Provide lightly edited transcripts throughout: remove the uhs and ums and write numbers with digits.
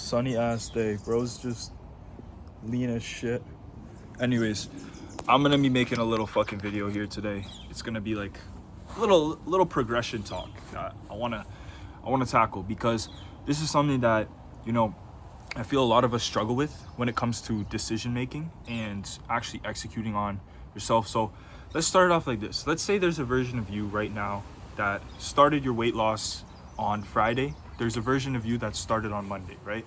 sunny ass day. Bro's just lean as shit. Anyways, I'm gonna be making a little fucking video here today. It's gonna be like a little progression talk that I wanna tackle, because this is something that, you know, I feel a lot of us struggle with when it comes to decision making and actually executing on yourself. So let's start off like this. Let's say there's a version of you right now that started your weight loss on Friday. There's a version of you that started on Monday, right?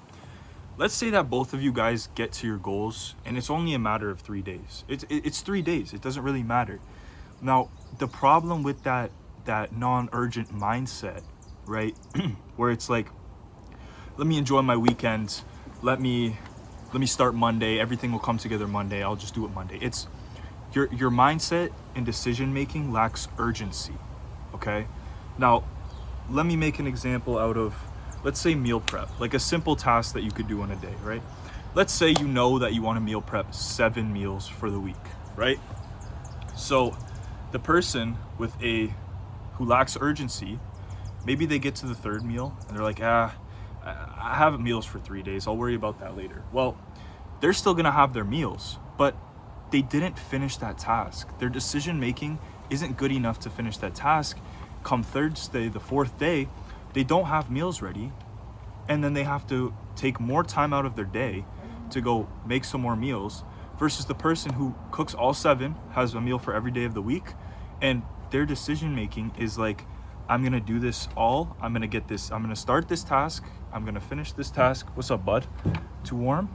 Let's say that both of you guys get to your goals and it's only a matter of 3 days. It's 3 days. It doesn't really matter. Now, the problem with that non-urgent mindset, right? Where it's like, let me enjoy my weekend. Let me start Monday. Everything will come together Monday. I'll just do it Monday. It's your mindset and decision making lacks urgency. Okay? Now, let me make an example out of, let's say, meal prep, like a simple task that you could do in a day, right? Let's say you know that you want to meal prep 7 meals for the week, right? So the person who lacks urgency, maybe they get to the 3rd meal and they're like, I have meals for 3 days. I'll worry about that later. Well, they're still gonna have their meals, but they didn't finish that task. Their decision making isn't good enough to finish that task. Come Thursday, the 4th day, they don't have meals ready, and then they have to take more time out of their day to go make some more meals, versus the person who cooks all 7, has a meal for every day of the week, and their decision making is like, I'm gonna do this all, I'm gonna start this task, I'm gonna finish this task. What's up, bud? Too warm?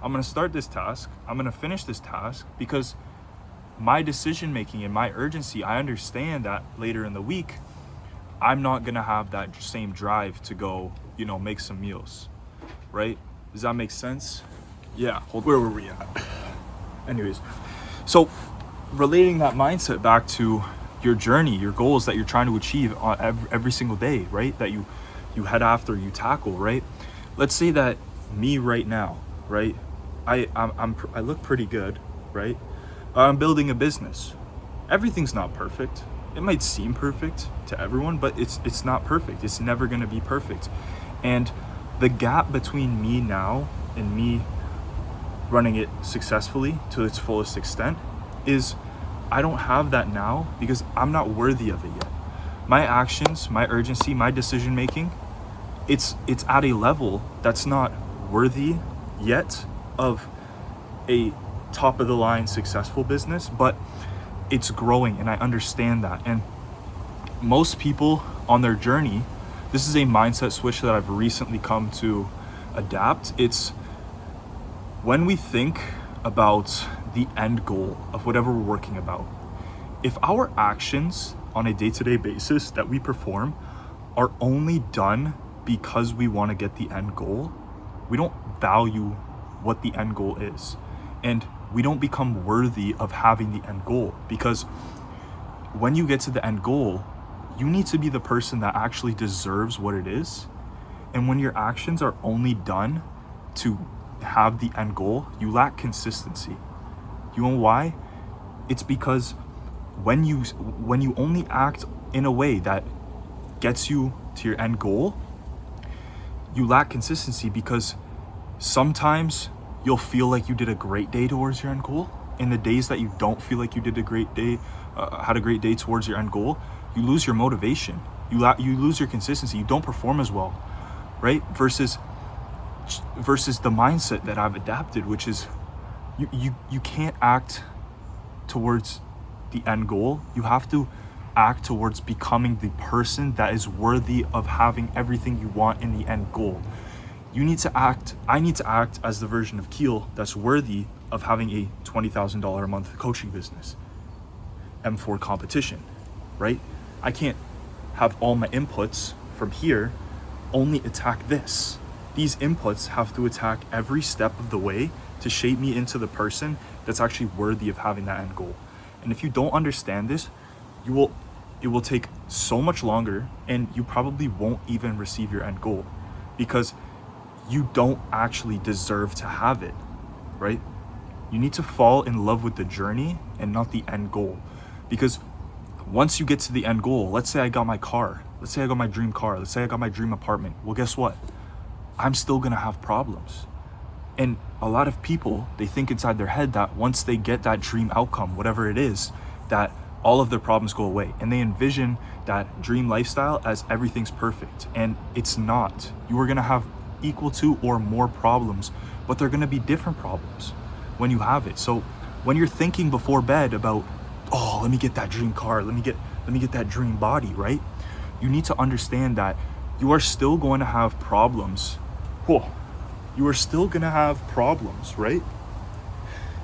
I'm gonna start this task, I'm gonna finish this task, because my decision making and my urgency, I understand that later in the week, I'm not gonna have that same drive to go, make some meals, right? Does that make sense? Yeah, where were we at? Anyways, so relating that mindset back to your journey, your goals that you're trying to achieve on every single day, right? That you head after, you tackle, right? Let's say that me right now, right? I look pretty good, right? I'm building a business. Everything's not perfect. It might seem perfect to everyone, but it's not perfect. It's never gonna be perfect. And the gap between me now and me running it successfully to its fullest extent is, I don't have that now because I'm not worthy of it yet. My actions, my urgency, my decision making, it's at a level that's not worthy yet of a top of the line successful business, but it's growing, and I understand that. And most people on their journey, this is a mindset switch that I've recently come to adapt. It's when we think about the end goal of whatever we're working about, if our actions on a day-to-day basis that we perform are only done because we want to get the end goal, we don't value what the end goal is, and we don't become worthy of having the end goal. Because when you get to the end goal, you need to be the person that actually deserves what it is. And when your actions are only done to have the end goal, you lack consistency. You know why? It's because when you only act in a way that gets you to your end goal, you lack consistency, because sometimes you'll feel like you did a great day towards your end goal. In the days that you don't feel like you did a great day, had a great day towards your end goal, you lose your motivation. You lose your consistency. You don't perform as well, right? Versus the mindset that I've adapted, which is you can't act towards the end goal. You have to act towards becoming the person that is worthy of having everything you want in the end goal. I need to act as the version of Keel that's worthy of having a $20,000 a month coaching business, M4 competition, right? I can't have all my inputs from here only attack this. These inputs have to attack every step of the way to shape me into the person that's actually worthy of having that end goal. And if you don't understand this, it will take so much longer, and you probably won't even receive your end goal, because you don't actually deserve to have it, right? You need to fall in love with the journey and not the end goal. Because once you get to the end goal, let's say I got my car, let's say I got my dream car, let's say I got my dream apartment. Well, guess what? I'm still gonna have problems. And a lot of people, they think inside their head that once they get that dream outcome, whatever it is, that all of their problems go away. And they envision that dream lifestyle as everything's perfect. And it's not. You are gonna have equal to or more problems, but they're gonna be different problems when you have it. So when you're thinking before bed about, oh, let me get that dream car, let me get that dream body, right? You need to understand that you are still going to have problems. Whoa. You are still gonna have problems, right?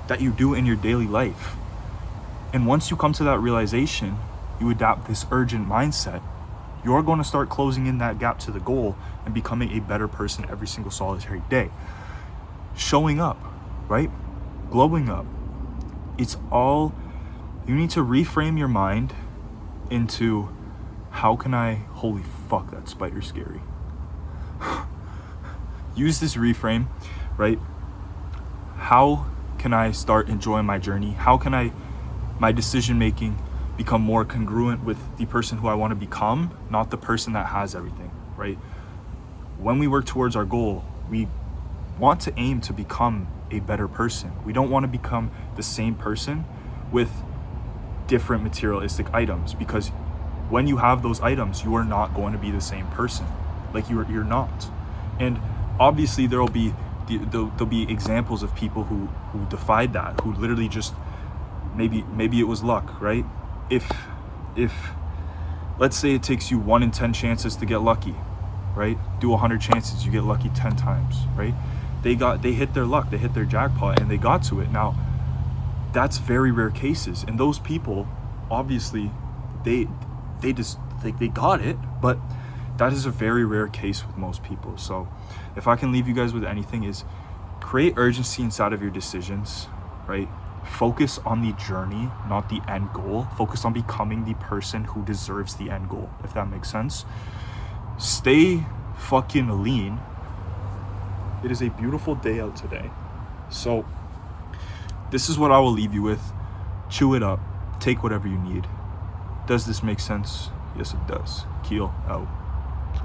That you do in your daily life. And once you come to that realization, you adopt this urgent mindset, you're going to start closing in that gap to the goal and becoming a better person every single solitary day. Showing up, right? Glowing up. It's all, you need to reframe your mind into, how can I, holy fuck, that spider's scary. Use this reframe, right? How can I start enjoying my journey? How can my decision making become more congruent with the person who I want to become, not the person that has everything, right? When we work towards our goal, we want to aim to become a better person. We don't want to become the same person with different materialistic items, because when you have those items, you are not going to be the same person. Like you're not. And obviously there'll be examples of people who defied that, who literally just, maybe it was luck, right? If let's say it takes you 1 in 10 chances to get lucky, right? Do 100 chances, you get lucky 10 times, right? They hit their luck, they hit their jackpot, and they got to it. Now, that's very rare cases, and those people, obviously, they just think they got it, but that is a very rare case with most people. So if I can leave you guys with anything, is create urgency inside of your decisions, right? Focus on the journey, not the end goal. Focus on becoming the person who deserves the end goal, if that makes sense. Stay fucking lean. It is a beautiful day out today. So this is what I will leave you with. Chew it up. Take whatever you need. Does this make sense? Yes, it does. Keel out.